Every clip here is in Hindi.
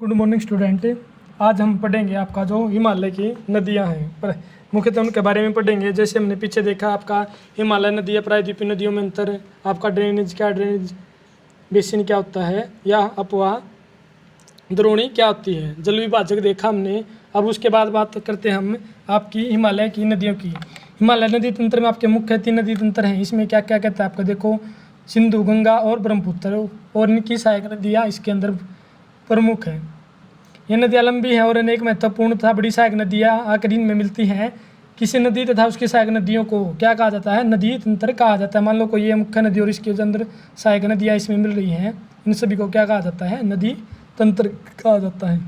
Good morning student. आज हम पढ़ेंगे आपका जो हिमालय की नदियां हैं पर मुख्यतः उनके बारे में पढ़ेंगे। जैसे हमने पीछे देखा आपका हिमालय नदियाँ प्रायद्वीपीय नदियों में अंतर, आपका ड्रेनेज बेसिन क्या होता है या अपवाह द्रोणी क्या होती है, जल विभाजक देखा हमने। अब उसके बाद बात करते हैं हम आपकी हिमालय की नदियों की। हिमालय नदी तंत्र में आपके मुख्य 3 नदी तंत्र हैं। इसमें क्या क्या कहता है आपका देखो, सिंधु, गंगा और ब्रह्मपुत्र, और इनकी सहायक नदियाँ इसके अंदर प्रमुख है। ये नदियाँ लंबी हैं और अनेक महत्वपूर्ण तथा बड़ी सहायक नदियाँ आकर इनमें मिलती हैं। किसी नदी तथा उसकी सहायक नदियों को क्या कहा जाता है? नदी तंत्र कहा जाता है। मान लो कोई ये मुख्य नदी और इसके अंदर सहायक नदियाँ इसमें मिल रही हैं, इन सभी को क्या कहा जाता है? नदी तंत्र कहा जाता है।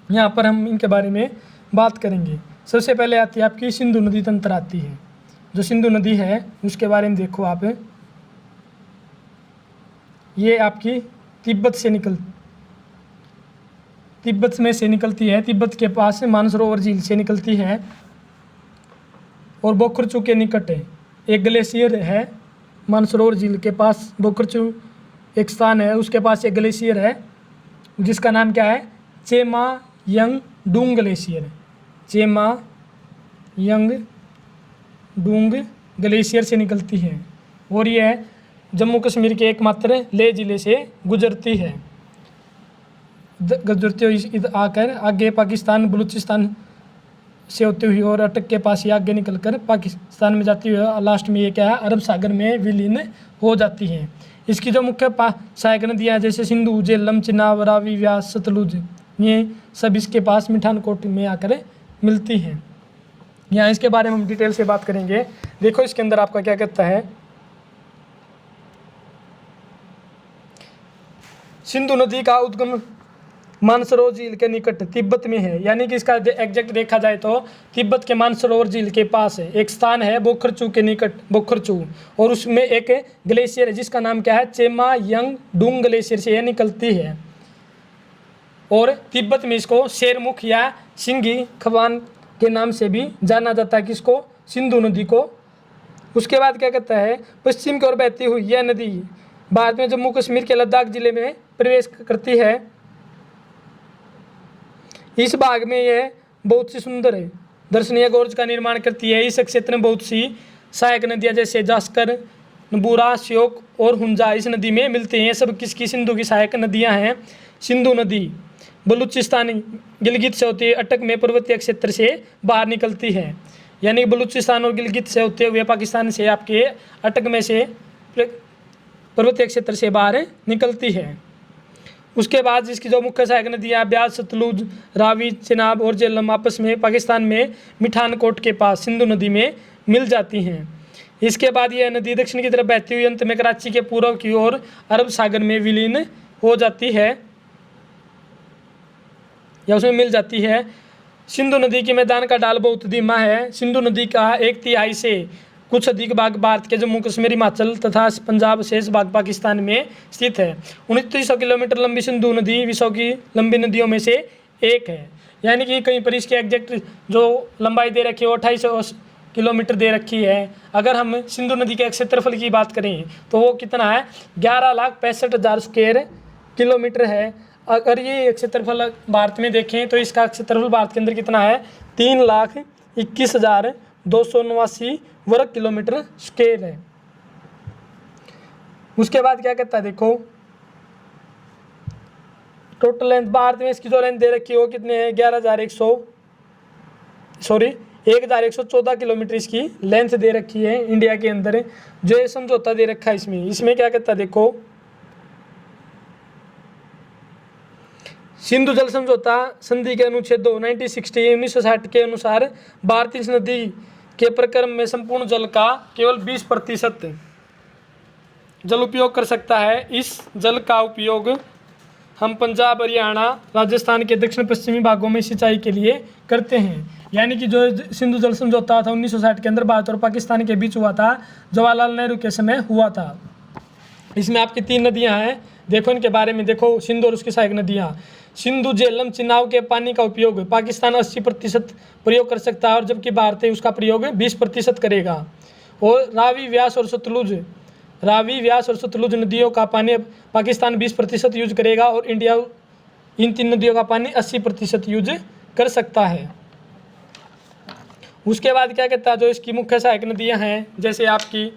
यहाँ पर हम इनके बारे में बात करेंगे। सबसे पहले आती है आपकी सिंधु नदी तंत्र आती है। जो सिंधु नदी है उसके बारे में देखो आप, ये आपकी तिब्बत में से निकलती है। तिब्बत के पास मानसरोवर झील से निकलती है और बोखरचू के निकट है। एक ग्लेशियर है मानसरोवर झील के पास, बोखरचू एक स्थान है, उसके पास एक ग्लेशियर है जिसका नाम क्या है? चेमायंगडुंग ग्लेशियर। चेमायंगडुंग ग्लेशियर से निकलती है और यह जम्मू कश्मीर के एकमात्र लेह जिले से गुजरती है। गुजरती हुई आकर आगे पाकिस्तान बलूचिस्तान से होते हुए और अटक के पास ही आगे निकलकर पाकिस्तान में जाती हुई लास्ट में ये क्या है? अरब सागर में विलीन हो जाती है। इसकी जो मुख्य सहायक नदियाँ जैसे सिंधु, झेलम, चिनाब, रावी, व्यास, सतलुज, ये सब इसके पास मिठानकोट में आकर मिलती हैं। यहाँ इसके बारे में हम डिटेल से बात करेंगे। देखो इसके अंदर आपका क्या कहता है, सिंधु नदी का उद्गम मानसरोवर झील के निकट तिब्बत में है। यानी कि इसका एग्जैक्ट देखा जाए तो तिब्बत के मानसरोवर झील के पास है एक स्थान है बोखरचू के निकट, बोखरचू, और उसमें एक ग्लेशियर है जिसका नाम क्या है? चेमायंगडुंग ग्लेशियर से यह निकलती है और तिब्बत में इसको शेरमुख या सिंगी खवान के नाम से भी जाना जाता है। किसको? सिंधु नदी को। उसके बाद क्या कहता है, पश्चिम की ओर बहती हुई यह नदी भारत में जम्मू कश्मीर के लद्दाख जिले में प्रवेश करती है। इस भाग में यह बहुत सी सुंदर है दर्शनीय गोर्ज का निर्माण करती है। इस क्षेत्र में बहुत सी सहायक नदियाँ जैसे जास्कर, नबूरा, श्योक और हुंजा इस नदी में मिलती हैं। ये सब किसकी? सिंधु की सहायक नदियाँ हैं। सिंधु नदी बलूचिस्तान गिलगित से होती है, अटक में पर्वतीय क्षेत्र से बाहर निकलती है। यानी बलूचिस्तान और गिलगित से होते हुए पाकिस्तान से आपके अटक में से पर्वतीय क्षेत्र से बाहर निकलती है। उसके बाद इसकी जो मुख्य सहायक नदियाँ ब्यास, सतलुज, रावी, चिनाब और झेलम आपस में पाकिस्तान में मिठानकोट के पास सिंधु नदी में मिल जाती हैं। इसके बाद यह नदी दक्षिण की तरफ बहती हुई अंत में कराची के पूर्व की ओर अरब सागर में विलीन हो जाती है या उसमें मिल जाती है। सिंधु नदी के मैदान का ढाल बहुत धीमा है। सिंधु नदी का 1/3 से कुछ अधिक भाग भारत के जम्मू कश्मीर, हिमाचल तथा पंजाब, शेष भाग पाकिस्तान में स्थित है। 2900 किलोमीटर लंबी सिंधु नदी विश्व की लंबी नदियों में से एक है। यानी कि कहीं पर इसकी एग्जैक्ट जो लंबाई दे रखी है वो 2800 किलोमीटर दे रखी है। अगर हम सिंधु नदी के क्षेत्रफल की बात करें तो वो कितना है? 11,65,000 स्क्वायर किलोमीटर है। अगर ये क्षेत्रफल भारत में देखें तो इसका क्षेत्रफल भारत के अंदर कितना है? 3,21,289 वर्ग किलोमीटर स्क्वायर है। उसके बाद क्या कहता है देखो, टोटल लेंथ भारत में इसकी जो लेंथ दे रखी है वो कितने है? 1,114 किलोमीटर इसकी लेंथ दे रखी है इंडिया के अंदर। जो ये समझौता दे रखा है इसमें क्या कहता है देखो, सिंधु जल समझौता संधि के अनुच्छेद 2 1960 के अनुसार भारत इस नदी के प्रक्रम में संपूर्ण जल का केवल 20% जल उपयोग कर सकता है। इस जल का उपयोग हम पंजाब, हरियाणा, राजस्थान के दक्षिण पश्चिमी भागों में सिंचाई के लिए करते हैं। यानी कि जो सिंधु जल समझौता था 1960 के अंदर भारत और पाकिस्तान के बीच हुआ था, जवाहरलाल नेहरू के समय हुआ था। इसमें आपकी 3 नदियाँ हैं। देखो इनके बारे में देखो, सिंधु और उसकी सहायक नदियाँ। सिंधु, झेलम, चिनाब के पानी का उपयोग पाकिस्तान 80% प्रयोग कर सकता है और जबकि भारत उसका प्रयोग 20% करेगा। और रावी, व्यास और सतलुज नदियों का पानी पाकिस्तान 20% यूज करेगा और इंडिया इन 3 नदियों का पानी 80% यूज कर सकता है। उसके बाद क्या कहता है, जो इसकी मुख्य सहायक नदियां हैं, जैसे आपकी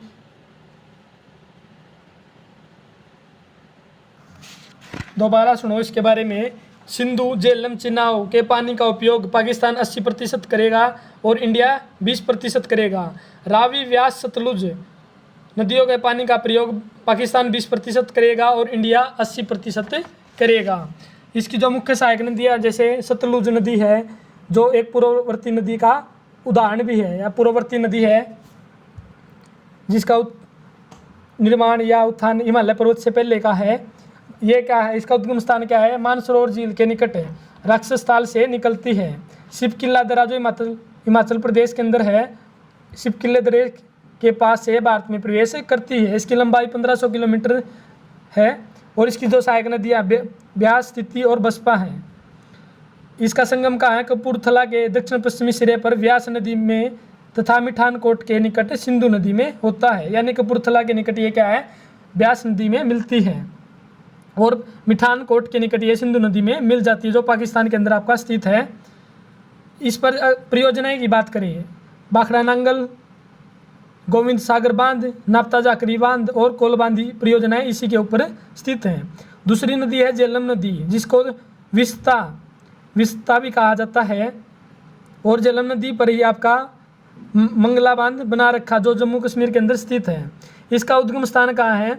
दोबारा सुनो इसके बारे में, सिंधु, झेलम, चिनाब के पानी का उपयोग पाकिस्तान 80% करेगा और इंडिया 20% करेगा। रावी, व्यास, सतलुज नदियों के पानी का प्रयोग पाकिस्तान 20% करेगा और इंडिया 80% करेगा। इसकी जो मुख्य सहायक नदियाँ, जैसे सतलुज नदी है जो एक पूर्ववर्ती नदी का उदाहरण भी है या पूर्ववर्ती नदी है, जिसका निर्माण या उत्थान हिमालय पर्वत से पहले का है। ये क्या है, इसका उद्गम स्थान क्या है, मानसरोवर झील के निकट है, राक्षस ताल से निकलती है। शिवकिला दर्रा जो हिमाचल प्रदेश के अंदर है, शिवकिले दर्रे के पास से भारत में प्रवेश करती है। इसकी लंबाई 1500 किलोमीटर है और इसकी जो सहायक नदियाँ ब्यास, तिती और बसपा हैं। इसका संगम कहाँ है, कपूरथला के दक्षिण पश्चिमी सिरे पर व्यास नदी में तथा मिठानकोट के निकट सिंधु नदी में होता है। यानी कपूरथला के निकट ये क्या है, ब्यास नदी में मिलती है और मिठानकोट के निकट ये सिंधु नदी में मिल जाती है, जो पाकिस्तान के अंदर आपका स्थित है। इस पर परियोजनाएं की बात करें, बाखड़ा नांगल, गोविंद सागर बांध, नाप्ता जाकरी बांध और कोलबांधी परियोजनाएं इसी के ऊपर स्थित हैं। दूसरी नदी है झेलम नदी, जिसको विस्ता भी कहा जाता है और झेलम नदी पर ही आपका मंगला बांध बना रखा, जो जम्मू कश्मीर के अंदर स्थित है। इसका उद्गम स्थान कहाँ है,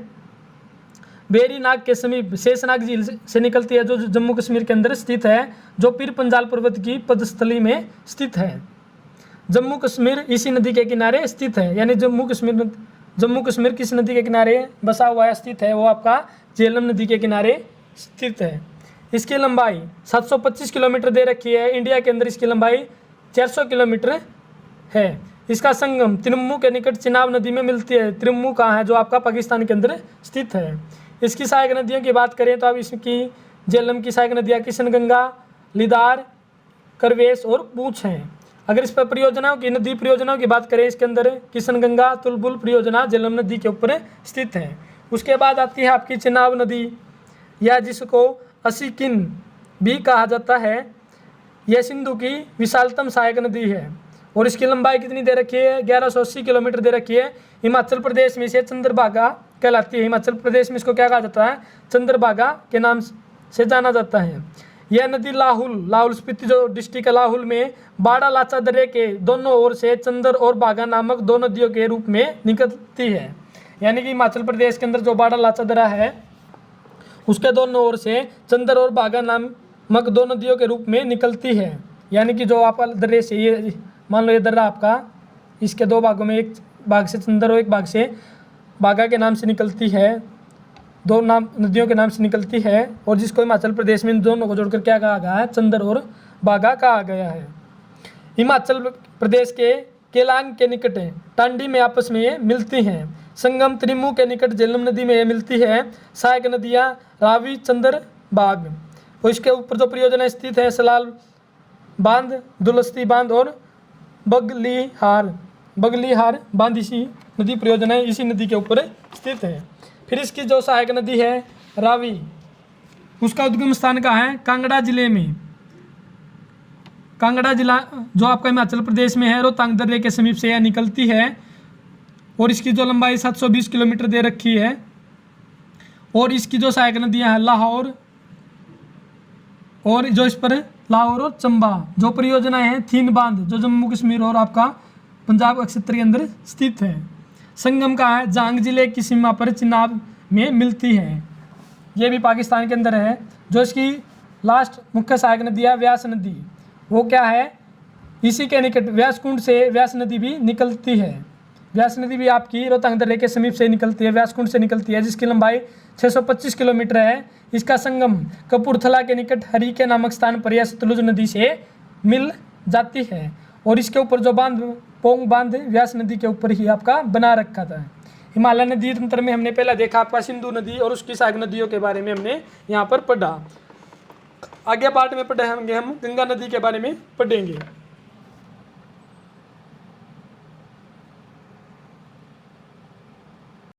बेरीनाग के समीप शेषनाग झील से निकलती है, जो जम्मू कश्मीर के अंदर स्थित है, जो पीर पंजाल पर्वत की पदस्थली में स्थित है। जम्मू कश्मीर इसी नदी के किनारे स्थित है। यानी जम्मू कश्मीर किस नदी के किनारे बसा हुआ है, स्थित है, वो आपका झेलम नदी के किनारे स्थित है। इसकी लंबाई 725 किलोमीटर दे रखी है। इंडिया के अंदर इसकी लंबाई 400 किलोमीटर है। इसका संगम त्रिम्मू के निकट चिनाब नदी में मिलती है। त्रिम्मू कहाँ है, जो आपका पाकिस्तान के अंदर स्थित है। इसकी सहायक नदियों की बात करें तो अब इसकी झेलम की सहायक नदियाँ किशनगंगा, लिदार, करवेश और पूंछ हैं। अगर इस पर परियोजनाओं की नदी परियोजनाओं की बात करें, इसके अंदर किशनगंगा तुलबुल परियोजना झेलम नदी के ऊपर स्थित है। उसके बाद आती है आपकी चिनाब नदी, या जिसको असिकिन भी कहा जाता है। यह सिंधु की विशालतम सहायक नदी है और इसकी लंबाई कितनी दे रखी है, 1180 किलोमीटर दे रखी है। हिमाचल प्रदेश में इसे चंद्रभागा कहलाती है। हिमाचल प्रदेश में इसको क्या कहा जाता है, चंद्रभागा के नाम से जाना जाता है। यह नदी लाहौल स्पीति जो डिस्ट्रिक्ट है, लाहौल में बाड़ा लाचा दर्रे के दोनों ओर से चंदर और बागा नामक दो नदियों के रूप में निकलती है। यानी कि हिमाचल प्रदेश के अंदर जो बाड़ा लाचा दर्रा है, उसके दोनों ओर से चंदर और बागा नामक दो नदियों के रूप में निकलती है। यानी कि जो आप दर्रे से, ये मान लो ये दर्रा आपका, इसके दो भागों में, एक भाग से चंदर और एक भाग से बागा के नाम से निकलती है, दो नाम नदियों के नाम से निकलती है, और जिसको हिमाचल प्रदेश में इन दोनों को जोड़कर क्या कहा गया है, चंदर और बागा कहा गया है। हिमाचल प्रदेश के केलांग के निकट टांडी में आपस में ये मिलती हैं। संगम त्रिम्मू के निकट झेलम नदी में ये मिलती है। सहायक नदियाँ रावी, चंदर, बाग, और इसके ऊपर जो परियोजना स्थित है, सलाल बांध, दुलस्ती बांध और बगलीहार बांध, इसी नदी परियोजनाएं इसी नदी के ऊपर स्थित है। फिर इसकी जो सहायक नदी है रावी, उसका उद्गम स्थान कहाँ है, कांगड़ा जिले में। कांगड़ा जिला जो आपका हिमाचल प्रदेश में है, रोहतांग दर्रे के समीप से यह निकलती है और इसकी जो लंबाई 720 किलोमीटर दे रखी है। और इसकी जो सहायक नदियाँ हैं लाहौर, और जो इस पर लाहौर और चंबा जो परियोजनाएं हैं, थीन बांध जो जम्मू कश्मीर और आपका पंजाब क्षेत्र के अंदर स्थित है। संगम कहाँ है, जांग जिले की सीमा पर चिनाब में मिलती है, ये भी पाकिस्तान के अंदर है। जो इसकी लास्ट मुख्य सहायक नदी है व्यास नदी, वो क्या है, इसी के निकट व्यास कुंड से व्यास नदी भी निकलती है। व्यास नदी भी आपकी रोहतांग दर्रे के समीप से निकलती है, व्यास कुंड से निकलती है, जिसकी लंबाई 625 किलोमीटर है। इसका संगम कपूरथला के निकट हरी के नामक स्थान पर यह सतलुज नदी से मिल जाती है। और इसके ऊपर जो बांध, पोंग बांध, व्यास नदी के ऊपर ही आपका बना रखा था। हिमालय नदी तंत्र में हमने पहला देखा आपका सिंधु नदी और उसकी सहायक नदियों के बारे में हमने यहाँ पर पढ़ा। आगे पार्ट में पढ़ेंगे हम गंगा नदी के बारे में पढ़ेंगे।